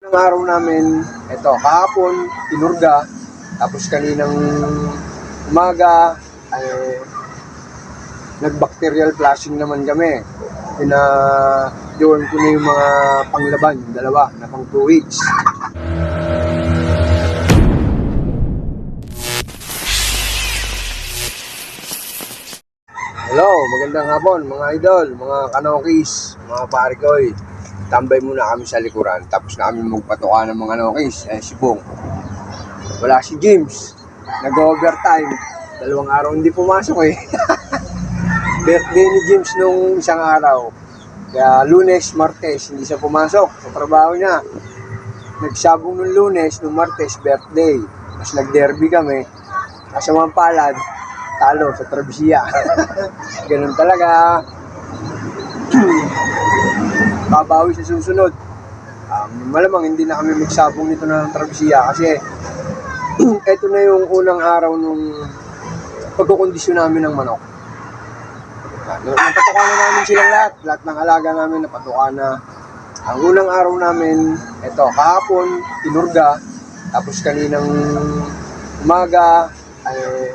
Ang araw namin, eto, kahapon, tinurga, tapos kaninang umaga, ay nag-bacterial flushing naman kami. Pina-join ko na yung mga panglaban, yung dalawa, na pang 2 weeks. Hello, magandang hapon mga idol, mga kanokis, mga parikoy. Tambay muna kami sa likuran, tapos na kami magpatuka ng mga kanokis. Si Bong. Wala si James, nag-overtime. 2 araw hindi pumasok eh. Birthday ni James nung isang araw. Kaya Lunes, Martes, hindi siya pumasok sa trabaho niya. Nagsabong nung Lunes, nung Martes, birthday. Mas nag-derby kami. Kasamang palad, talo sa Travessia. Ganun talaga. Babawi sa susunod. Malamang hindi na kami magsabong nito ng Travessia kasi ito na yung unang araw nung pagkukondisyon namin ng manok. Napatuka na namin silang lahat ng alaga namin napatuka na. Ang unang araw namin, ito, kahapon, tinurga, tapos kaninang umaga, ay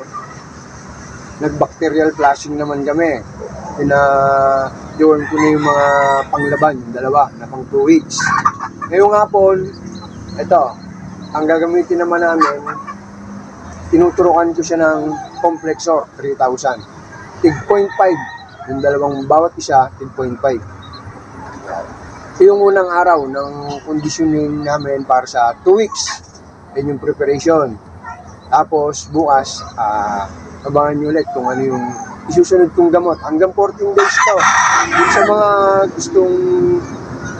nag-bacterial flushing naman kami. Pina-join ko na yung mga panglaban, yung dalawa, na pang 2 weeks. Ngayong hapon, ito, ang gagamitin naman namin, tinuturukan ko siya ng Complexor 3000. Tig 0.5, yung dalawang bawat isa, tig 0.5. Ito yung unang araw ng conditioning namin para sa 2 weeks. Yan yung preparation. Tapos, bukas, abangan nyo ulit kung ano yung isusunod kong gamot. Hanggang 14 days to. Yung sa mga gustong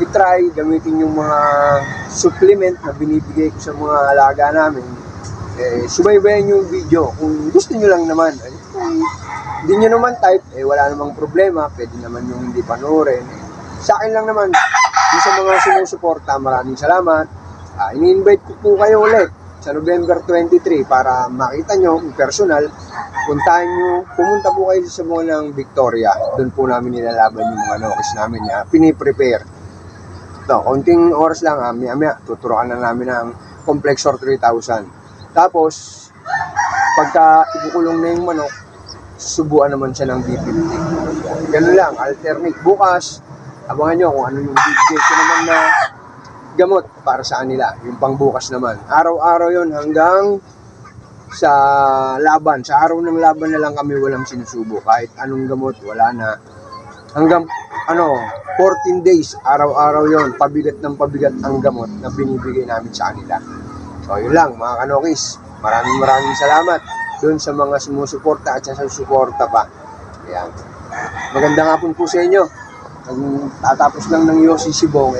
i-try, gamitin yung mga supplement na binibigay ko sa mga alaga namin. Subaybayan yung video. Kung gusto nyo lang naman. Kung hindi nyo naman type, wala namang problema. Pwede naman yung hindi panoorin. Sa akin lang naman, yung sa mga sinusuporta, maraming salamat. Ini-invite ko po kayo ulit sa November 23 para makita nyo yung personal. Pumunta po kayo sa mga ng Victoria. Doon po namin nilalaban yung mga nokis namin na piniprepare. Ito, konting oras lang, maya-maya, tuturuan na namin ng Complexor 3000. Tapos, pagka ibukulong na yung manok, subuan naman siya ng B50. Ganun lang, alternate. Bukas, abangan nyo kung ano yung bibigay ko naman na gamot para sa kanila, yung pangbukas naman. Araw-araw yon hanggang sa laban. Sa araw ng laban na lang kami walang sinusubo. Kahit anong gamot, wala na. Hanggang 14 days, araw-araw yon pabigat ng pabigat ang gamot na binibigay namin sa kanila. So, yun lang mga kanokis. Maraming salamat doon sa mga sumusuporta at sa susuporta pa. Ayan. Magandang hapon po sa inyo. Tatapos lang ng Yossi si Bong,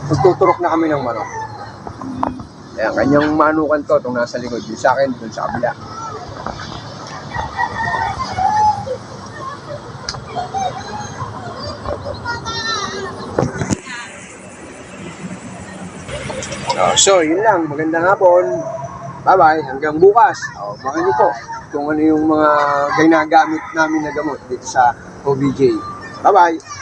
magtuturok na kami ng manok. Ayan, kanyang manukan to, itong nasa likod. Yung sa akin, dun sa kabila. So, yun lang. Magandang hapon. Bye-bye. Hanggang bukas. Baka nyo po kung ano yung mga ginagamit namin na gamot dito sa OBJ. Bye-bye.